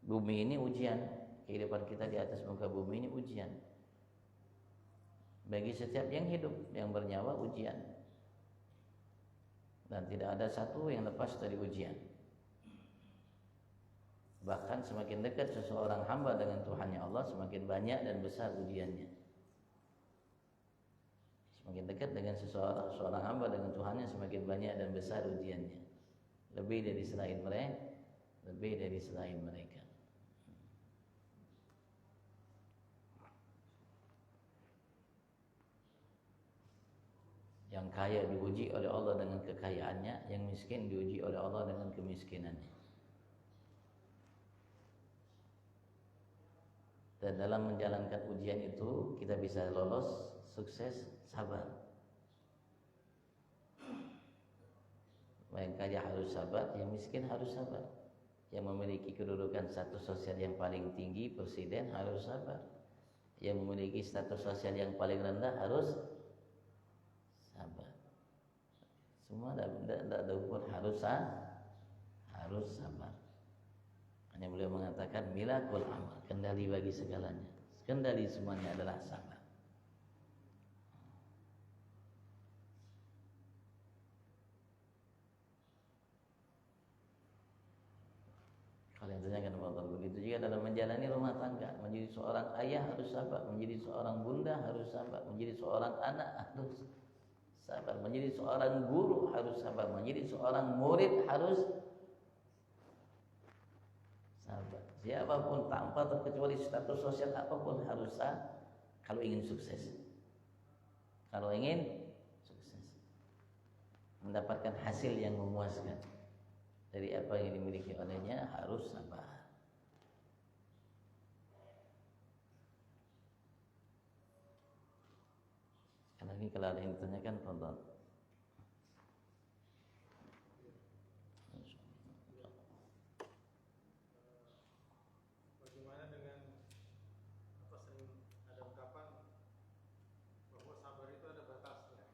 bumi ini ujian. Kehidupan kita di atas muka bumi ini ujian. Bagi setiap yang hidup, yang bernyawa, ujian. Dan tidak ada satu yang lepas dari ujian. Bahkan semakin dekat seseorang hamba dengan Tuhannya Allah, semakin banyak dan besar ujiannya. Semakin dekat dengan seseorang hamba dengan Tuhannya, semakin banyak dan besar ujiannya. Lebih dari selain mereka. Yang kaya diuji oleh Allah dengan kekayaannya, yang miskin diuji oleh Allah dengan kemiskinannya. Dan dalam menjalankan ujian itu, kita bisa lolos, sukses, sabar. Yang kaya harus sabar, yang miskin harus sabar. Yang memiliki kedudukan status sosial yang paling tinggi, presiden, harus sabar. Yang memiliki status sosial yang paling rendah harus sabar. Semua tidak ada ukur, harus sabar. Hanya beliau mengatakan milakul amal, kendali bagi segalanya. Kendali semuanya adalah sabar. Kalau yang ditanyakan Allah, begitu juga dalam menjalani rumah tangga, menjadi seorang ayah harus sabar, menjadi seorang bunda harus sabar, menjadi seorang anak harus sabar, menjadi seorang guru harus sabar, menjadi seorang murid harus sabar. Siapapun tanpa terkecuali status sosial apapun harus sabar kalau ingin sukses. Kalau ingin sukses, mendapatkan hasil yang memuaskan dari apa yang dimiliki olehnya, harus sabar. Sekali lagi kalau ada yang ditanyakan, tonton. Bagaimana dengan apa sering ada ungkapan bahwa sabar itu ada batasnya?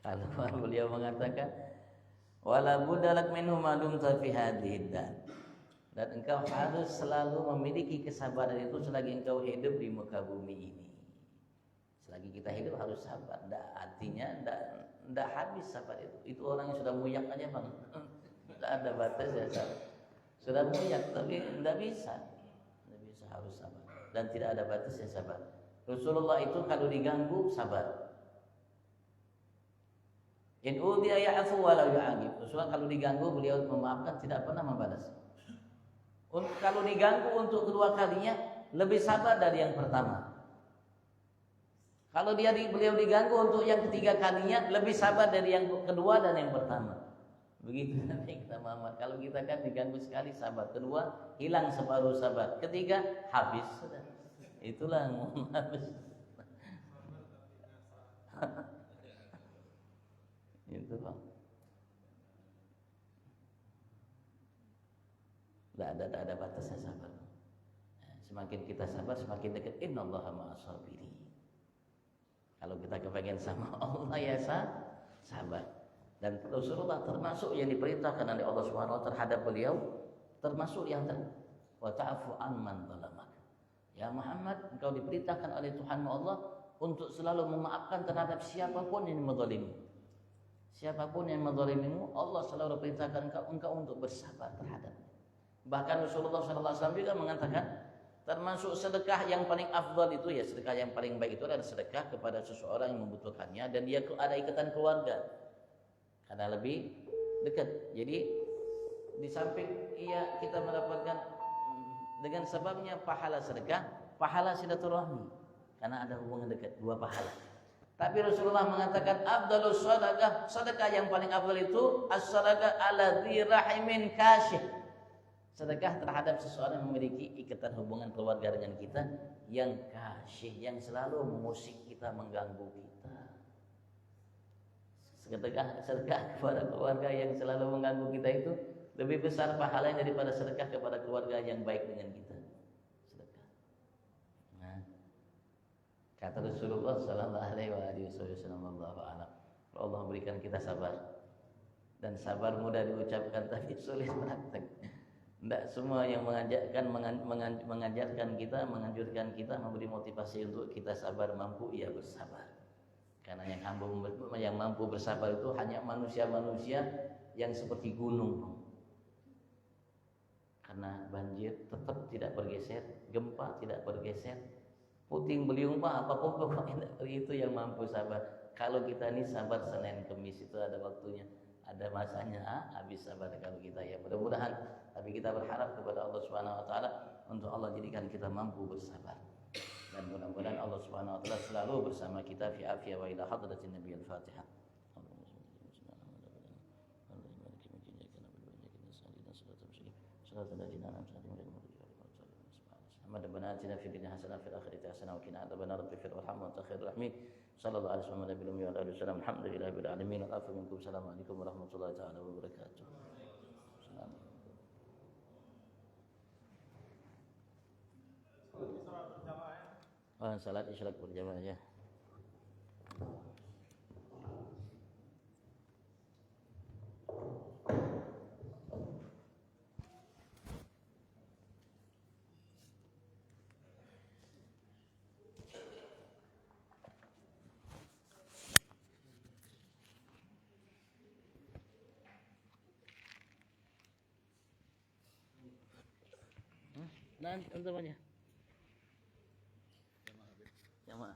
Kalau beliau mengatakan wala budalak minhu malum fi hadhihi dan engkau harus selalu memiliki kesabaran itu selagi engkau hidup di muka bumi ini. Selagi kita hidup harus sabar. Artinya ndak habis sabar itu. Itu orang yang sudah muyak aja bang. Ndak ada batas ya sabar. Sudah muyak tapi ndak bisa harus sabar. Dan tidak ada batas ya sabar. Rasulullah itu kalau diganggu sabar. In udiya ya'fu wa la yu'aqib. Rasulullah kalau diganggu beliau memaafkan, tidak pernah membalas. Kalau diganggu untuk kedua kalinya lebih sabar dari yang pertama. Kalau beliau diganggu untuk yang ketiga kalinya lebih sabar dari yang kedua dan yang pertama. Begitu Nabi kita Muhammad. Kalau kita kan diganggu sekali sabar, kedua hilang separuh sabar, ketiga habis sudah. Itulah habis. Itu Pak. Tidak ada batasnya sabar. Semakin kita sabar, semakin dekat. Innallaha ma'as sabirin. Kalau kita kepengen sama Allah ya sabar. Dan Rasulullah termasuk yang diperintahkan oleh Allah Subhanahu wa taala terhadap beliau, termasuk yang wa ta'fu amman zalamak. Ya Muhammad, engkau diperintahkan oleh Tuhanmu Allah untuk selalu memaafkan terhadap siapapun yang menzalimi. Siapapun yang menzalimimu, Allah selalu perintahkan engkau untuk bersabar terhadapnya. Bahkan Rasulullah SAW juga mengatakan, termasuk sedekah yang paling afdal itu ya, sedekah yang paling baik itu adalah sedekah kepada seseorang yang membutuhkannya dan dia ada ikatan keluarga, karena lebih dekat. Jadi di samping kita mendapatkan dengan sebabnya pahala sedekah, pahala silaturahmi, karena ada hubungan dekat, dua pahala. Tapi Rasulullah mengatakan afdalus sadaqah, sedekah yang paling afdal itu as-sadaqah ala dzi rahimin kasyih. Sedekah terhadap seseorang yang memiliki ikatan hubungan keluarga dengan kita yang kasyih, yang selalu mengusik kita, mengganggu kita. Sedekah kepada keluarga yang selalu mengganggu kita itu lebih besar pahalanya daripada sedekah kepada keluarga yang baik dengan kita. Kata Rasulullah sallallahu alaihi wasallam, Allah berikan kita sabar. Dan sabar mudah diucapkan tapi sulit praktek. Tidak semua yang mengajarkan kita, menganjurkan kita, memberi motivasi untuk kita sabar mampu, ya bersabar. Karena yang mampu bersabar itu hanya manusia-manusia yang seperti gunung. Karena banjir tetap tidak bergeser, gempa tidak bergeser, puting beliung apapun pokoknya itu yang mampu sabar. Kalau kita ini sabar Senin Kemis itu ada waktunya, ada masanya habis sabar kalau kita ya. Mudah-mudahan, tapi kita berharap kepada Allah Subhanahu wa taala untuk Allah jadikan kita mampu bersabar. Dan mudah-mudahan Allah Subhanahu wa taala selalu bersama kita fi afiyah wa ila hadratin Nabi al-Fatihah. ربنا آتنا في الدنيا حسنة وفي الآخرة حسنة وقنا عذاب النار رب اغفر وارحم وأنت خير الراحمين صلى الله عليه وسلم على نبينا محمد وعلى آله وسلم الحمد لله رب العالمين والعفو منكم السلام عليكم ورحمة الله تعالى وبركاته. Salat isyarat berjamaah ya. Nah, teman-temannya. Jamaah.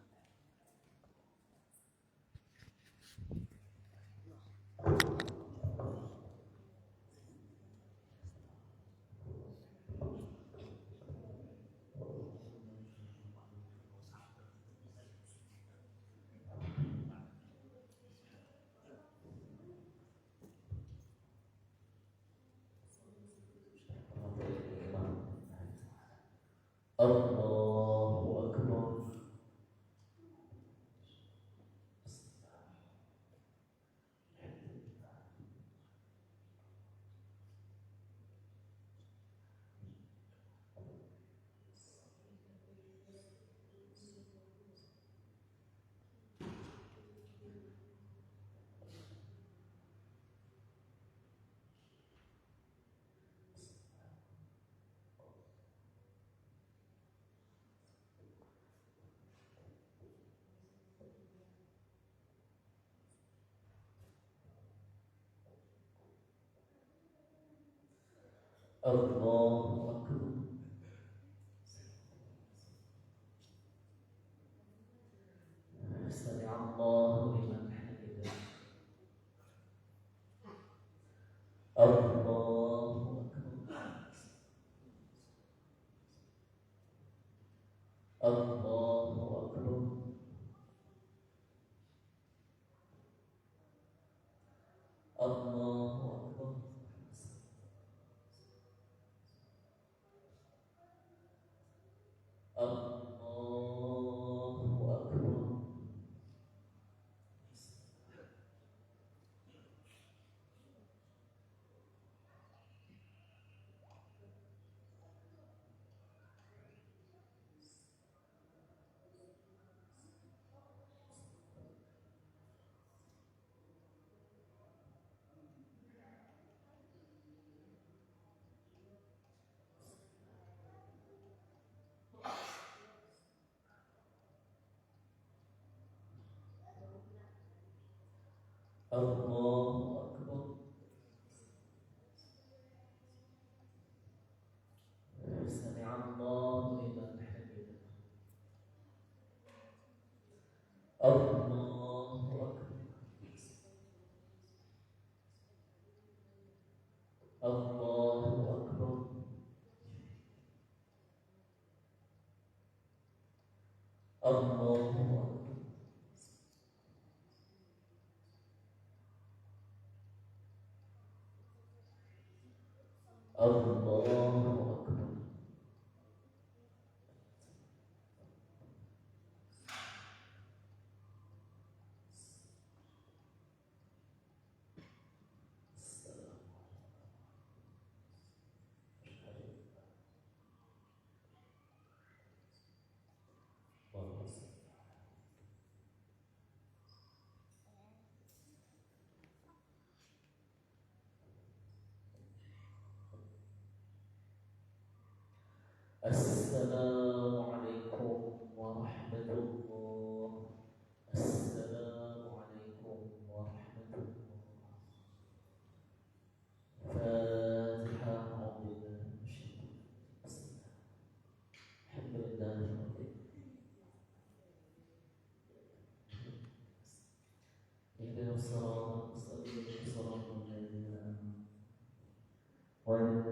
Allahu Akbar. Allahu Akbar. Sami Allahu liman hamidah. Allahu Akbar. Allahu Akbar. Allahu Akbar. Allahu Akbar. Allahu Akbar. Sami Allahu liman hamidah. Allahu Akbar. Allahu Akbar. Allahu Akbar. Allahu Akbar. Assalamualaikum warahmatullahi. Assalamualaikum warahmatullahi. Fatihah. Alhamdulillah. Ihdinas siratal mustaqim, siratal ladzina an'amta 'alaihim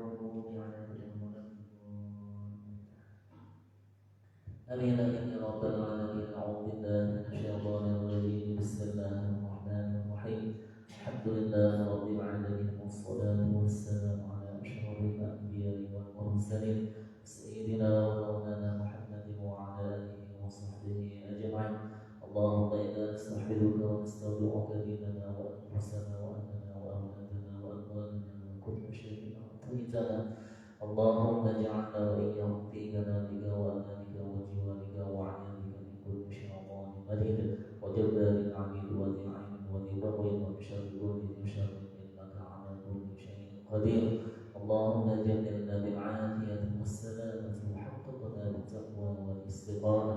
آمين آمين يا رب العالمين. أعوذ بالله من الشيطان الرجيم. بسم الله الرحمن الرحيم. الحمد لله رب العالمين والصلاة والسلام على أشرف الأنبياء والمرسلين سيدنا ومولانا محمد وعلى آله وصحبه أجمعين. اللهم إنا نستحفظك ونستودعك ديننا وأنفسنا وأهلنا وأولادنا وأموالنا وكل شيء أعطيتنا. اللهم اجعلنا وإياهم في جنابك وأمانك وجوارك وعنادك من كل شيطان مريد وجبار عنيد وذي عين وذي بغي وشر كل ذي شر إنك على كل شيء قدير. اللهم جملنا بالعافية والسلامة وحققنا بالتقوى والاستقامة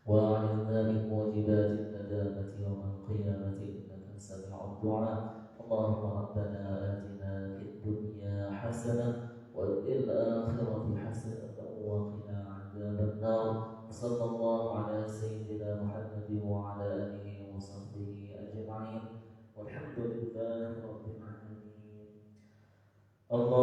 وأعذنا من موجبات الندامة يوم القيامة إنك سميع الدعاء. اللهم ربنا آتنا في الدنيا حسنة وفي الآخرة حسنة الله